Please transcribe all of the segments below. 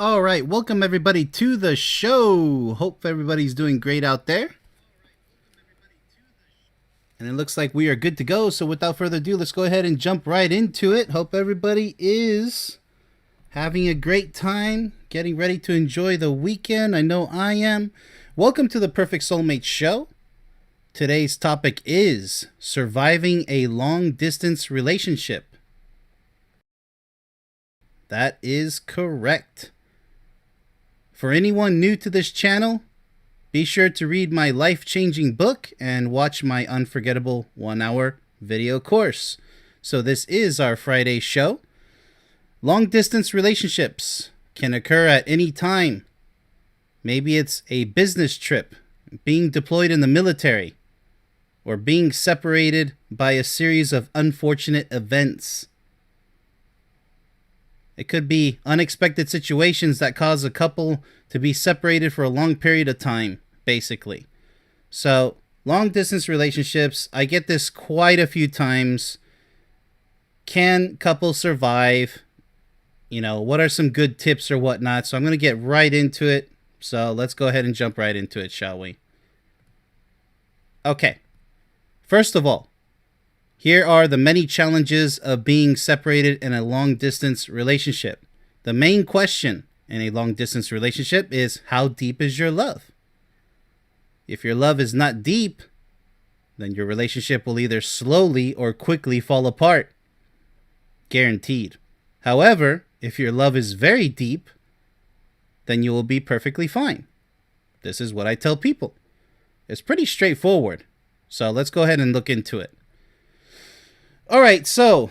All right, welcome everybody to the show. Hope everybody's doing great out there. And it looks like we are good to go. So without further ado, let's go ahead and jump right into it. Hope everybody is having a great time, getting ready to enjoy the weekend. I know I am. Welcome to the Perfect Soulmate Show. Today's topic is surviving a long distance relationship. That is correct. For anyone new to this channel, be sure to read my life-changing book and watch my unforgettable 1-hour video course. So this is our Friday show. Long-distance relationships can occur at any time. Maybe it's a business trip, being deployed in the military, or being separated by a series of unfortunate events. It could be unexpected situations that cause a couple to be separated for a long period of time, basically. So, long distance relationships, I get this quite a few times. Can couples survive? You know, what are some good tips or whatnot? So I'm going to get right into it. So let's go ahead and jump right into it, shall we? Okay. First of all, here are the many challenges of being separated in a long-distance relationship. The main question in a long-distance relationship is, how deep is your love? If your love is not deep, then your relationship will either slowly or quickly fall apart. Guaranteed. However, if your love is very deep, then you will be perfectly fine. This is what I tell people. It's pretty straightforward. So let's go ahead and look into it. All right, so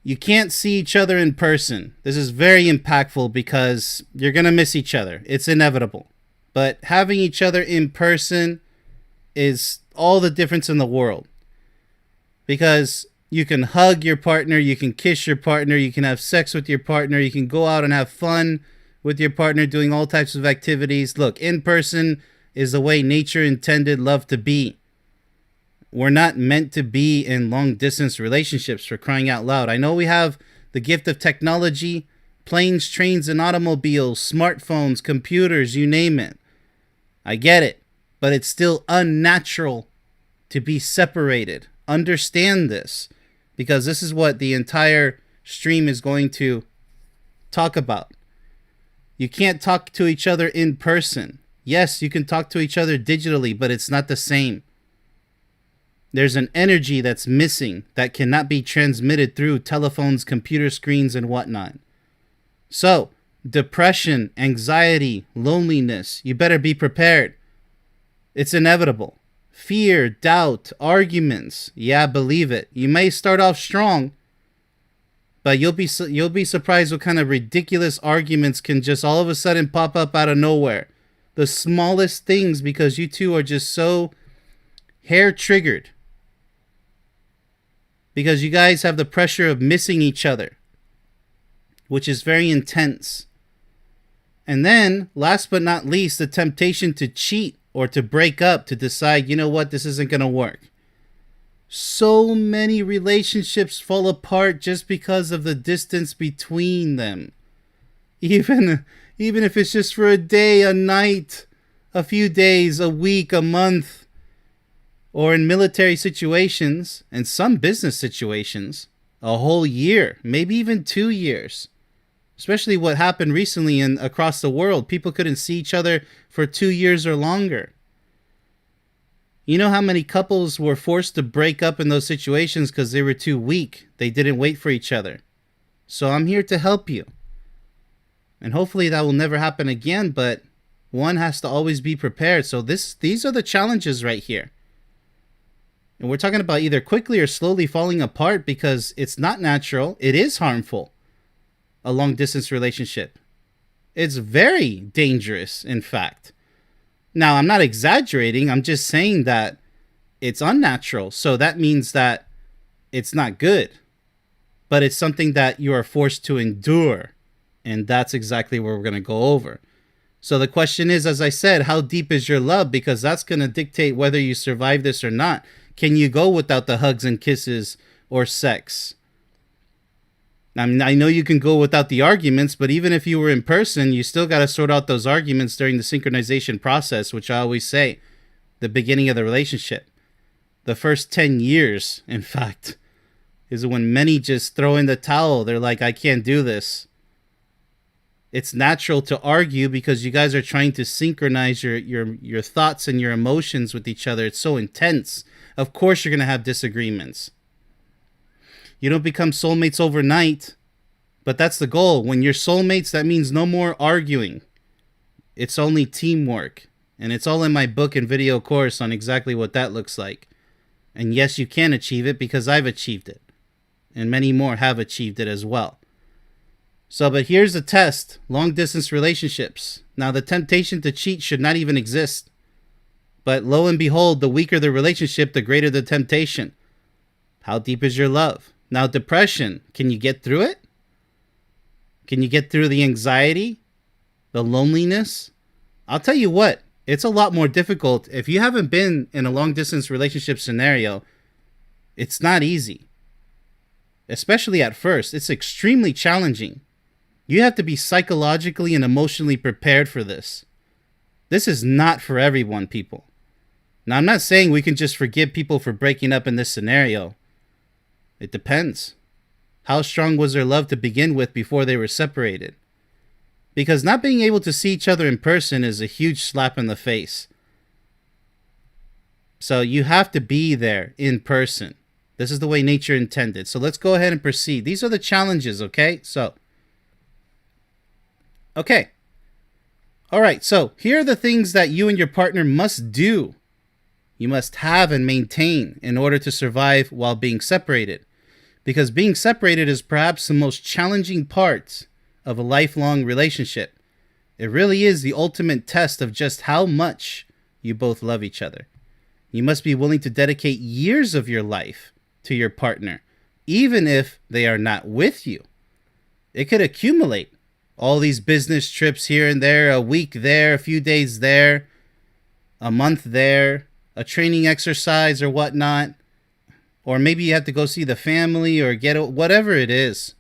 you can't see each other in person. This is very impactful because you're going to miss each other. It's inevitable. But having each other in person is all the difference in the world. Because you can hug your partner, you can kiss your partner, you can have sex with your partner, you can go out and have fun with your partner doing all types of activities. Look, in person is the way nature intended love to be. We're not meant to be in long-distance relationships, for crying out loud. I know we have the gift of technology, planes, trains, and automobiles, smartphones, computers, you name it. I get it, but it's still unnatural to be separated. Understand this, because this is what the entire stream is going to talk about. You can't talk to each other in person. Yes, you can talk to each other digitally, but it's not the same. There's an energy that's missing that cannot be transmitted through telephones, computer screens, and whatnot. So, depression, anxiety, loneliness, you better be prepared. It's inevitable. Fear, doubt, arguments, yeah, believe it. You may start off strong, but you'll be surprised what kind of ridiculous arguments can just all of a sudden pop up out of nowhere. The smallest things, because you two are just so hair-triggered. Because you guys have the pressure of missing each other, which is very intense. And then, last but not least, the temptation to cheat or to break up, to decide, you know what, this isn't going to work. So many relationships fall apart just because of the distance between them. Even if it's just for a day, a night, a few days, a week, a month. Or in military situations, and some business situations, a whole year, maybe even 2 years. Especially what happened recently across the world. People couldn't see each other for 2 years or longer. You know how many couples were forced to break up in those situations because they were too weak. They didn't wait for each other. So I'm here to help you. And hopefully that will never happen again, but one has to always be prepared. So these are the challenges right here. And we're talking about either quickly or slowly falling apart because it's not natural. It is harmful. A long distance relationship. It's very dangerous, in fact. Now, I'm not exaggerating. I'm just saying that it's unnatural. So that means that it's not good. But it's something that you are forced to endure. And that's exactly what we're going to go over. So the question is, as I said, how deep is your love? Because that's going to dictate whether you survive this or not. Can you go without the hugs and kisses or sex? I mean, I know you can go without the arguments, but even if you were in person, you still got to sort out those arguments during the synchronization process, which I always say, the beginning of the relationship. The first 10 years, in fact, is when many just throw in the towel. They're like, I can't do this. It's natural to argue because you guys are trying to synchronize your thoughts and your emotions with each other. It's so intense. Of course, you're going to have disagreements. You don't become soulmates overnight, but that's the goal. When you're soulmates, that means no more arguing. It's only teamwork. And it's all in my book and video course on exactly what that looks like. And yes, you can achieve it because I've achieved it. And many more have achieved it as well. So, but here's the test. Long distance relationships. Now, the temptation to cheat should not even exist. But lo and behold, the weaker the relationship, the greater the temptation. How deep is your love? Now, depression, can you get through it? Can you get through the anxiety? The loneliness? I'll tell you what, it's a lot more difficult. If you haven't been in a long distance relationship scenario, it's not easy. Especially at first, it's extremely challenging. You have to be psychologically and emotionally prepared for this. This is not for everyone, people. Now, I'm not saying we can just forgive people for breaking up in this scenario. It depends. How strong was their love to begin with before they were separated? Because not being able to see each other in person is a huge slap in the face. So you have to be there in person. This is the way nature intended. So let's go ahead and proceed. These are the challenges, okay? Okay. All right, so here are the things that you and your partner must do. You must have and maintain in order to survive while being separated. Because being separated is perhaps the most challenging part of a lifelong relationship. It really is the ultimate test of just how much you both love each other. You must be willing to dedicate years of your life to your partner, even if they are not with you. It could accumulate. All these business trips here and there, a week there, a few days there, a month there, a training exercise or whatnot. Or maybe you have to go see the family or whatever it is.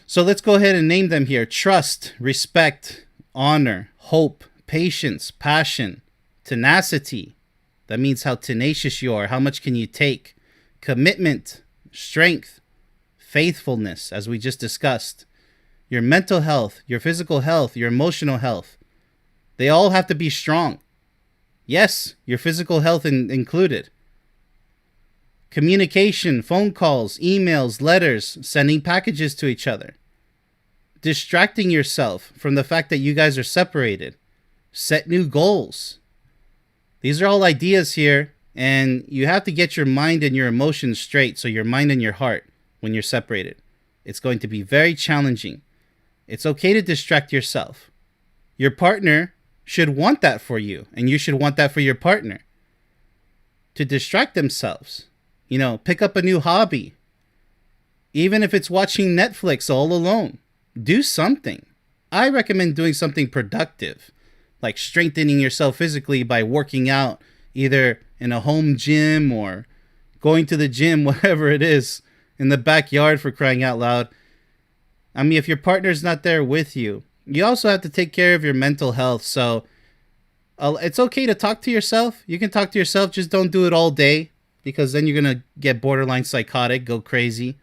So let's go ahead and name them here. Trust, respect, honor, hope, patience, passion, tenacity. That means how tenacious you are. How much can you take? Commitment, strength, faithfulness, as we just discussed. Your mental health, your physical health, your emotional health. They all have to be strong. Yes, your physical health included. Communication, phone calls, emails, letters, sending packages to each other. Distracting yourself from the fact that you guys are separated. Set new goals. These are all ideas here, and you have to get your mind and your emotions straight, so your mind and your heart when you're separated. It's going to be very challenging. It's okay to distract yourself. Your partner should want that for you, and you should want that for your partner. To distract themselves. Pick up a new hobby. Even if it's watching Netflix all alone, do something. I recommend doing something productive, like strengthening yourself physically by working out, either in a home gym or going to the gym, whatever it is, in the backyard, for crying out loud. I mean, if your partner's not there with you, you also have to take care of your mental health. So it's okay to talk to yourself. You can talk to yourself, just don't do it all day, because then you're going to get borderline psychotic, go crazy.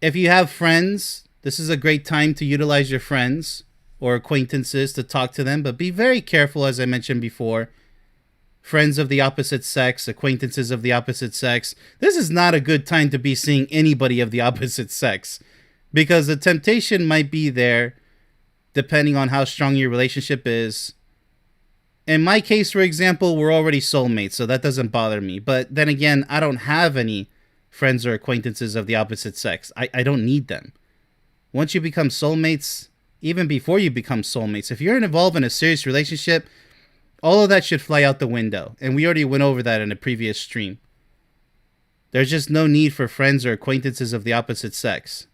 If you have friends, this is a great time to utilize your friends or acquaintances to talk to them, but be very careful, as I mentioned before. Friends of the opposite sex, acquaintances of the opposite sex. This is not a good time to be seeing anybody of the opposite sex, because the temptation might be there depending on how strong your relationship is. In my case, for example, we're already soulmates, so that doesn't bother me. But then again, I don't have any friends or acquaintances of the opposite sex. I don't need them. Once you become soulmates, even before you become soulmates, if you're involved in a serious relationship, all of that should fly out the window. And we already went over that in a previous stream. There's just no need for friends or acquaintances of the opposite sex.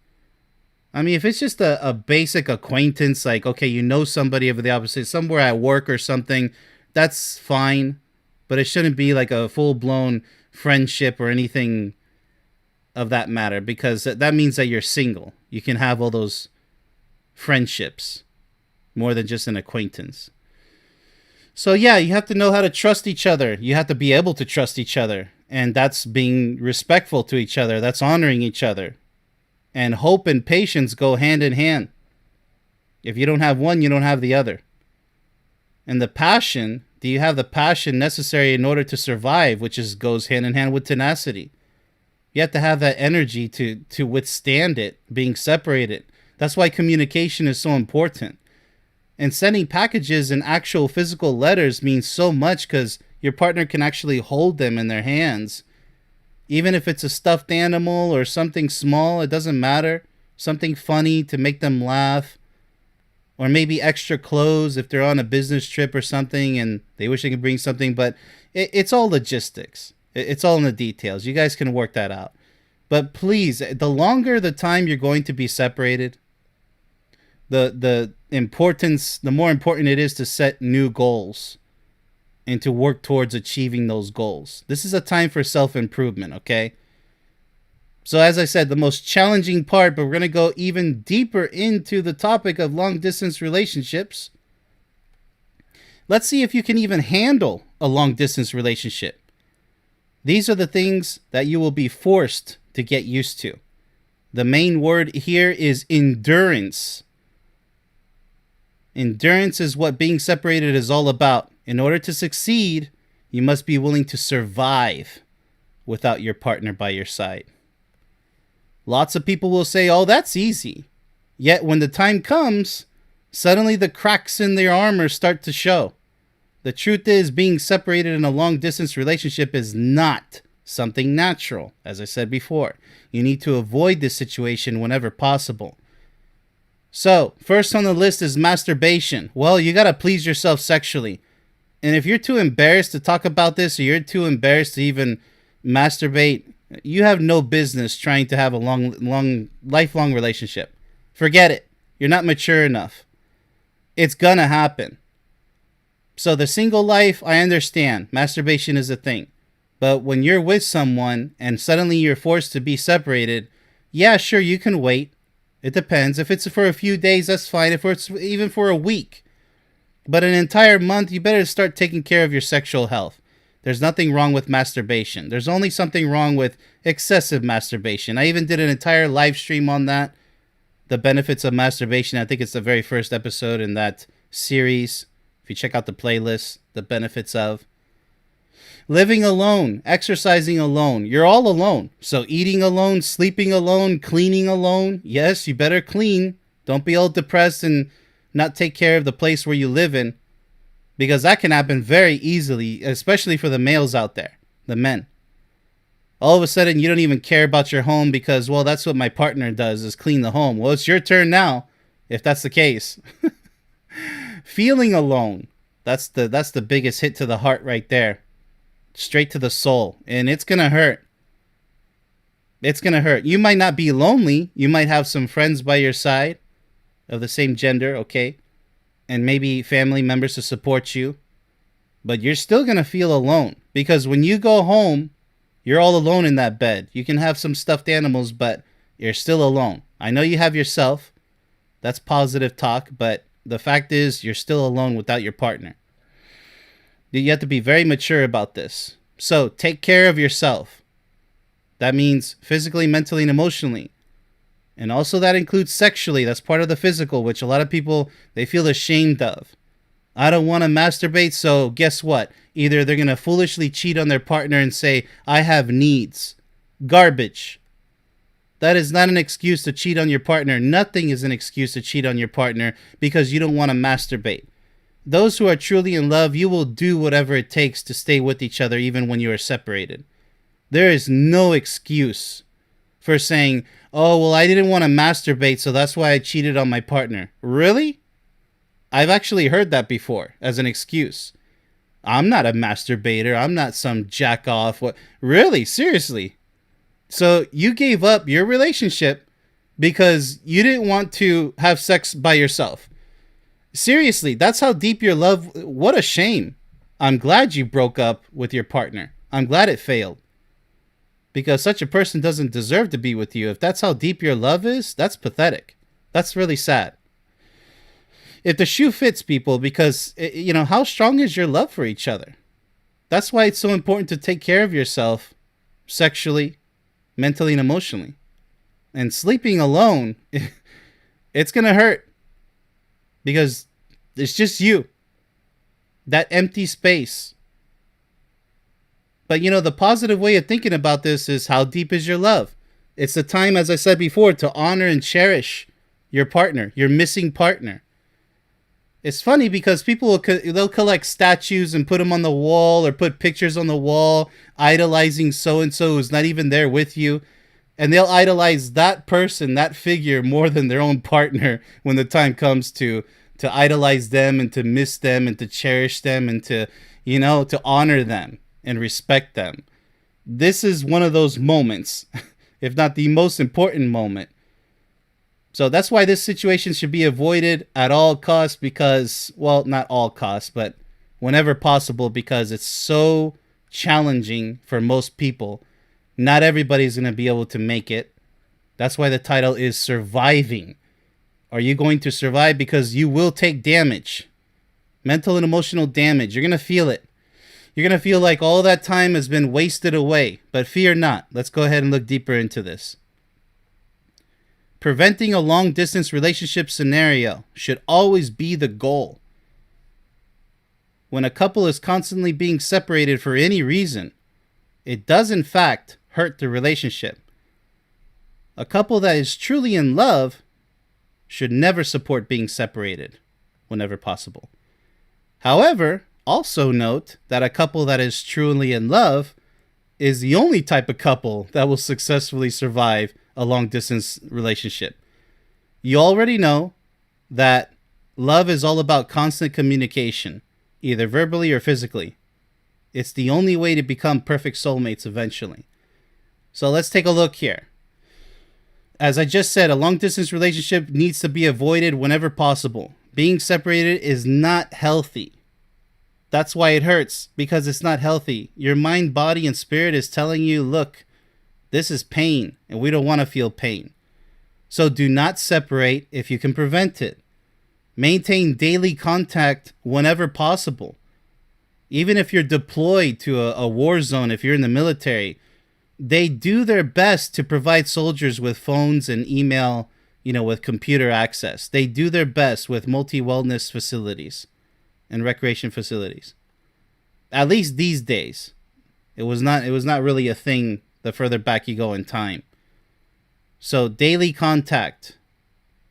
I mean, if it's just a basic acquaintance, like, okay, you know somebody of the opposite, somewhere at work or something, that's fine. But it shouldn't be like a full-blown friendship or anything of that matter, because that means that you're single. You can have all those friendships more than just an acquaintance. So yeah, you have to know how to trust each other. You have to be able to trust each other. And that's being respectful to each other. That's honoring each other. And hope and patience go hand in hand. If you don't have one, you don't have the other. And the passion, do you have the passion necessary in order to survive, which goes hand in hand with tenacity? You have to have that energy to withstand it, being separated. That's why communication is so important. And sending packages in actual physical letters means so much, because your partner can actually hold them in their hands. Even if it's a stuffed animal or something small, it doesn't matter. Something funny to make them laugh. Or maybe extra clothes if they're on a business trip or something and they wish they could bring something. But it's all logistics. It's all in the details. You guys can work that out. But please, the longer the time you're going to be separated, the more important it is to set new goals and to work towards achieving those goals. This is a time for self-improvement, okay? So as I said, the most challenging part, but we're going to go even deeper into the topic of long-distance relationships. Let's see if you can even handle a long-distance relationship. These are the things that you will be forced to get used to. The main word here is endurance. Endurance is what being separated is all about. In order to succeed, you must be willing to survive without your partner by your side. Lots of people will say, oh, that's easy. Yet when the time comes, suddenly the cracks in their armor start to show. The truth is, being separated in a long-distance relationship is not something natural. As I said before, you need to avoid this situation whenever possible. So, first on the list is masturbation. Well, you gotta please yourself sexually. And if you're too embarrassed to talk about this, or you're too embarrassed to even masturbate, you have no business trying to have a lifelong relationship. Forget it. You're not mature enough. It's gonna happen. So the single life, I understand. Masturbation is a thing. But when you're with someone and suddenly you're forced to be separated, yeah, sure, you can wait. It depends. If it's for a few days, that's fine. If it's even for a week. But an entire month, you better start taking care of your sexual health. There's nothing wrong with masturbation. There's only something wrong with excessive masturbation. I even did an entire live stream on that. The benefits of masturbation. I think it's the very first episode in that series. If you check out the playlist, the benefits of living alone, exercising alone. You're all alone. So eating alone, sleeping alone, cleaning alone. Yes, you better clean. Don't be all depressed and not take care of the place where you live in. Because that can happen very easily, especially for the males out there, the men. All of a sudden, you don't even care about your home because, well, that's what my partner does, is clean the home. Well, it's your turn now, if that's the case. Feeling alone. That's the biggest hit to the heart right there. Straight to the soul. And it's going to hurt. It's going to hurt. You might not be lonely. You might have some friends by your side of the same gender, okay? And maybe family members to support you. But you're still going to feel alone. Because when you go home, you're all alone in that bed. You can have some stuffed animals, but you're still alone. I know you have yourself. That's positive talk. But the fact is, you're still alone without your partner. You have to be very mature about this. So, take care of yourself. That means physically, mentally, and emotionally. And also that includes sexually. That's part of the physical, which a lot of people, they feel ashamed of. I don't want to masturbate, so guess what? Either they're going to foolishly cheat on their partner and say, I have needs. Garbage. That is not an excuse to cheat on your partner. Nothing is an excuse to cheat on your partner because you don't want to masturbate. Those who are truly in love, you will do whatever it takes to stay with each other even when you are separated. There is no excuse for saying, oh, well, I didn't want to masturbate, so that's why I cheated on my partner. Really? I've actually heard that before as an excuse. I'm not a masturbator. I'm not some jack off. What? Really? Seriously? So you gave up your relationship because you didn't want to have sex by yourself. Seriously, that's how deep your love. What a shame. I'm glad you broke up with your partner. I'm glad it failed. because such a person doesn't deserve to be with you. If that's how deep your love is, that's pathetic. That's really sad. If the shoe fits, people, because, how strong is your love for each other? That's why it's so important to take care of yourself sexually, mentally, and emotionally. And sleeping alone, it's going to hurt because it's just you. That empty space. But, the positive way of thinking about this is how deep is your love? It's the time, as I said before, to honor and cherish your partner, your missing partner. It's funny because people they'll collect statues and put them on the wall or put pictures on the wall idolizing so-and-so who's not even there with you. And they'll idolize that person, that figure, more than their own partner when the time comes to idolize them and to miss them and to cherish them and to honor them and respect them. This is one of those moments, if not the most important moment. So that's why this situation should be avoided at all costs because, well, not all costs, but whenever possible, because it's so challenging for most people. Not everybody's going to be able to make it. That's why the title is Surviving. Are you going to survive? Because you will take damage. Mental and emotional damage. You're going to feel it. You're going to feel like all that time has been wasted away. But fear not. Let's go ahead and look deeper into this. Preventing a long-distance relationship scenario should always be the goal. When a couple is constantly being separated for any reason, it does in fact hurt the relationship. A couple that is truly in love should never support being separated whenever possible. However, also note that a couple that is truly in love is the only type of couple that will successfully survive a long-distance relationship. You already know that love is all about constant communication, either verbally or physically. It's the only way to become perfect soulmates eventually. So let's take a look here. As I just said, a long-distance relationship needs to be avoided whenever possible. Being separated is not healthy. That's why it hurts, because it's not healthy. Your mind, body, and spirit is telling you, look, this is pain, and we don't want to feel pain. So do not separate if you can prevent it. Maintain daily contact whenever possible. Even if you're deployed to a war zone, if you're in the military, they do their best to provide soldiers with phones and email, with computer access. They do their best with multi-wellness facilities and recreation facilities. At least these days. It was not really a thing the further back you go in time. So daily contact.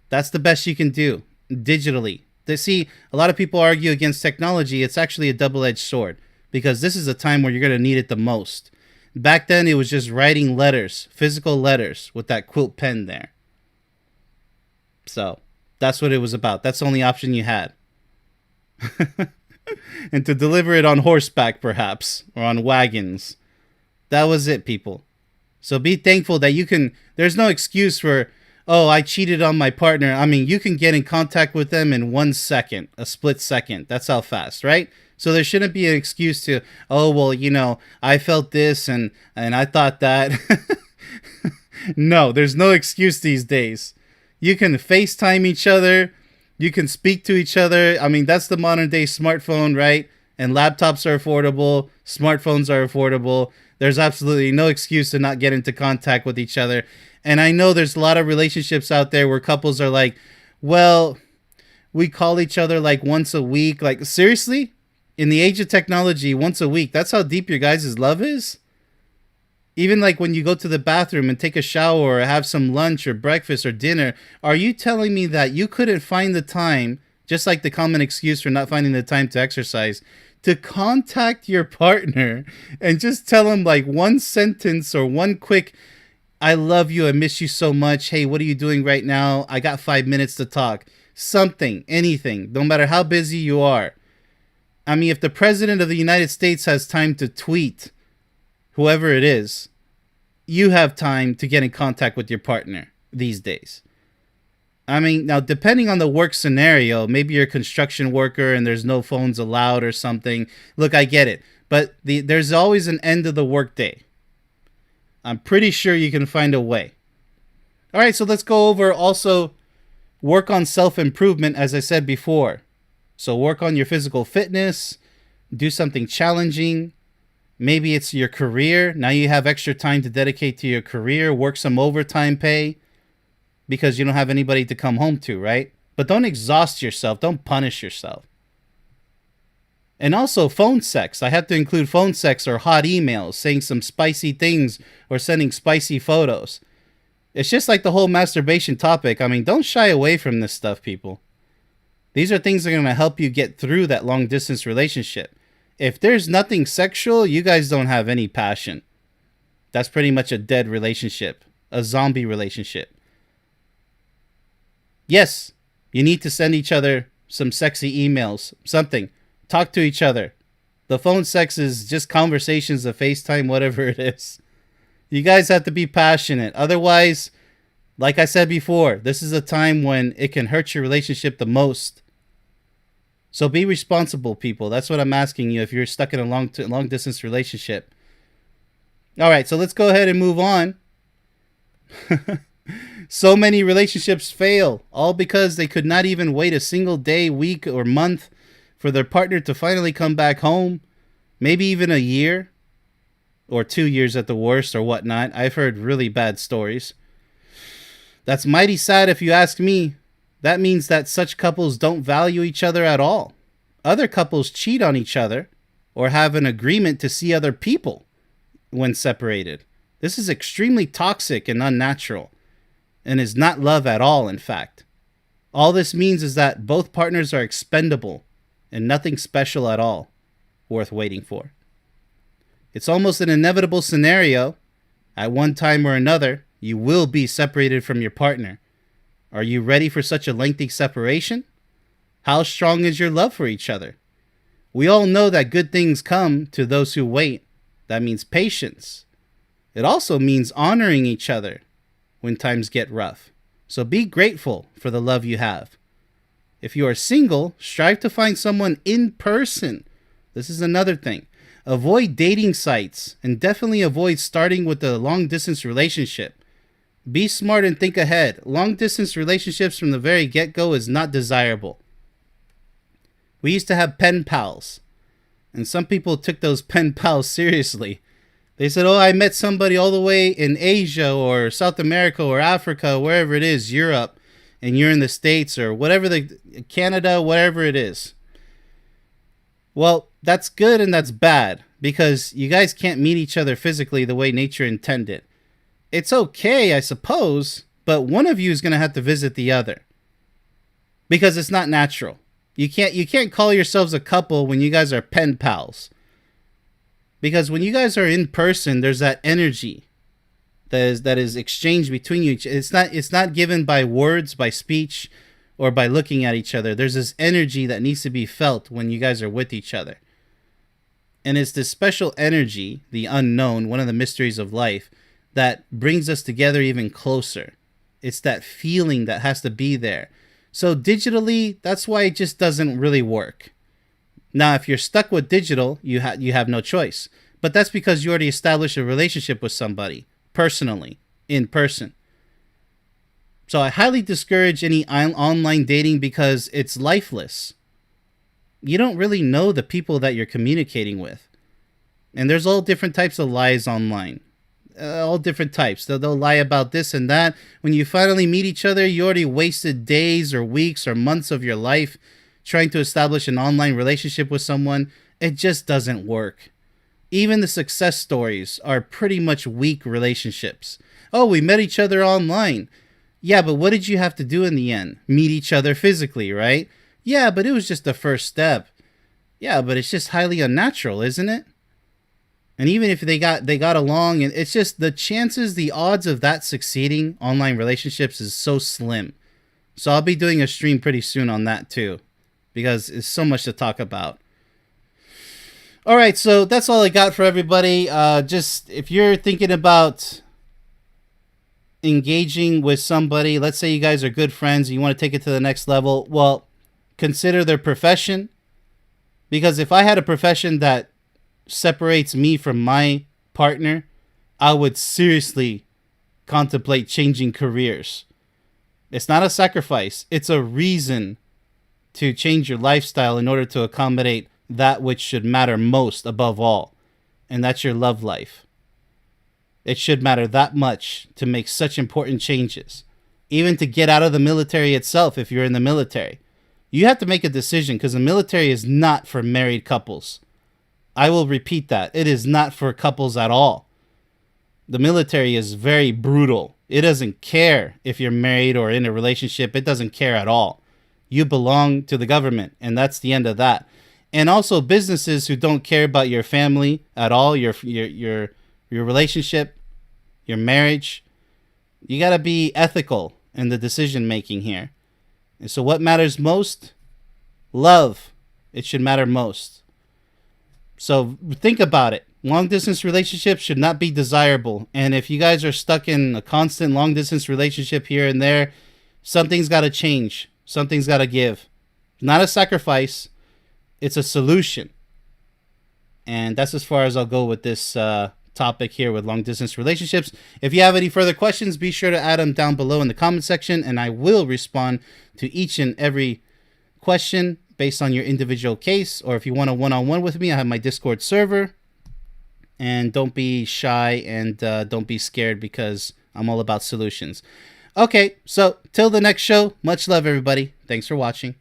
That's the best you can do digitally. See, a lot of people argue against technology. It's actually a double-edged sword because this is a time where you're going to need it the most. Back then, it was just writing letters, physical letters with that quilt pen there. So that's what it was about. That's the only option you had. And to deliver it on horseback, perhaps, or on wagons. That was it, people. So be thankful that you can... There's no excuse for, oh, I cheated on my partner. I mean, you can get in contact with them in 1 second, a split second. That's how fast, right? So there shouldn't be an excuse to, oh, well, I felt this and I thought that. No, there's no excuse these days. You can FaceTime each other. You can speak to each other. I mean, that's the modern day smartphone, right? And laptops are affordable. Smartphones are affordable. There's absolutely no excuse to not get into contact with each other. And I know there's a lot of relationships out there where couples are like, well, we call each other like once a week. Like, seriously? In the age of technology, once a week, that's how deep your guys' love is? Even like when you go to the bathroom and take a shower or have some lunch or breakfast or dinner, are you telling me that you couldn't find the time, just like the common excuse for not finding the time to exercise, to contact your partner and just tell them like one sentence or one quick, I love you, I miss you so much, hey, what are you doing right now? I got 5 minutes to talk. Something, anything, no matter how busy you are. I mean, if the president of the United States has time to tweet, whoever it is, you have time to get in contact with your partner these days. I mean, now, depending on the work scenario, maybe you're a construction worker and there's no phones allowed or something. Look, I get it. But there's always an end of the workday. I'm pretty sure you can find a way. All right, so let's go over also work on self-improvement, as I said before. So work on your physical fitness, do something challenging. Maybe it's your career. Now you have extra time to dedicate to your career, work some overtime pay because you don't have anybody to come home to, right? But don't exhaust yourself. Don't punish yourself. And also phone sex. I have to include phone sex or hot emails, saying some spicy things or sending spicy photos. It's just like the whole masturbation topic. I mean, don't shy away from this stuff, people. These are things that are going to help you get through that long distance relationship. If there's nothing sexual, you guys don't have any passion. That's pretty much a dead relationship, a zombie relationship. Yes, you need to send each other some sexy emails, something. Talk to each other. The phone sex is just conversations, a FaceTime, whatever it is. You guys have to be passionate. Otherwise, like I said before, this is a time when it can hurt your relationship the most. So be responsible, people. That's what I'm asking you if you're stuck in a long distance relationship. All right, so let's go ahead and move on. So many relationships fail, all because they could not even wait a single day, week, or month for their partner to finally come back home. Maybe even a year or 2 years at the worst or whatnot. I've heard really bad stories. That's mighty sad if you ask me. That means that such couples don't value each other at all. Other couples cheat on each other or have an agreement to see other people when separated. This is extremely toxic and unnatural and is not love at all, in fact. All this means is that both partners are expendable and nothing special at all worth waiting for. It's almost an inevitable scenario. At one time or another, you will be separated from your partner. Are you ready for such a lengthy separation? How strong is your love for each other? We all know that good things come to those who wait. That means patience. It also means honoring each other when times get rough. So be grateful for the love you have. If you are single, strive to find someone in person. This is another thing. Avoid dating sites and definitely avoid starting with a long-distance relationship. Be smart and think ahead. Long-distance relationships from the very get-go is not desirable. We used to have pen pals, and some people took those pen pals seriously. They said, oh, I met somebody all the way in Asia or South America or Africa, wherever it is, Europe, and you're in the States or whatever, Canada, whatever it is. Well, that's good and that's bad because you guys can't meet each other physically the way nature intended. It's okay, I suppose, but one of you is going to have to visit the other because it's not natural. You can't call yourselves a couple when you guys are pen pals. Because when you guys are in person, there's that energy that is exchanged between you. It's not given by words, by speech, or by looking at each other. There's this energy that needs to be felt when you guys are with each other. And it's this special energy, the unknown, one of the mysteries of life, that brings us together even closer. It's that feeling that has to be there. So digitally, that's why it just doesn't really work. Now, if you're stuck with digital, you have no choice. But that's because you already established a relationship with somebody, personally, in person. So I highly discourage any online dating because it's lifeless. You don't really know the people that you're communicating with. And there's all different types of lies online. All different types. They'll lie about this and that. When you finally meet each other, you already wasted days or weeks or months of your life trying to establish an online relationship with someone. It just doesn't work. Even the success stories are pretty much weak relationships. Oh, we met each other online. Yeah, but what did you have to do in the end? Meet each other physically, right? Yeah, but it was just the first step. Yeah, but it's just highly unnatural, isn't it? And even if they got along, and it's just the odds of that succeeding, online relationships, is so slim. So I'll be doing a stream pretty soon on that too, because it's so much to talk about. All right, so that's all I got for everybody. Just if you're thinking about engaging with somebody, let's say you guys are good friends and you want to take it to the next level, well, consider their profession. Because if I had a profession that separates me from my partner, I would seriously contemplate changing careers. It's not a sacrifice. It's a reason to change your lifestyle in order to accommodate that which should matter most above all, and that's your love life. It should matter that much to make such important changes. Even to get out of the military itself, if you're in the military. You have to make a decision, because the military is not for married couples. I will repeat that. It is not for couples at all. The military is very brutal. It doesn't care if you're married or in a relationship. It doesn't care at all. You belong to the government, and that's the end of that. And also businesses who don't care about your family at all, your relationship, your marriage. You got to be ethical in the decision making here. And so what matters most? Love. It should matter most. So think about it. Long distance relationships should not be desirable. And if you guys are stuck in a constant long distance relationship here and there, something's got to change. Something's got to give. Not a sacrifice. It's a solution. And that's as far as I'll go with this topic here with long distance relationships. If you have any further questions, be sure to add them down below in the comment section, and I will respond to each and every question based on your individual case. Or if you want a one-on-one with me, I have my Discord server. And don't be shy, and don't be scared, because I'm all about solutions. Okay, so till the next show, much love, everybody. Thanks for watching.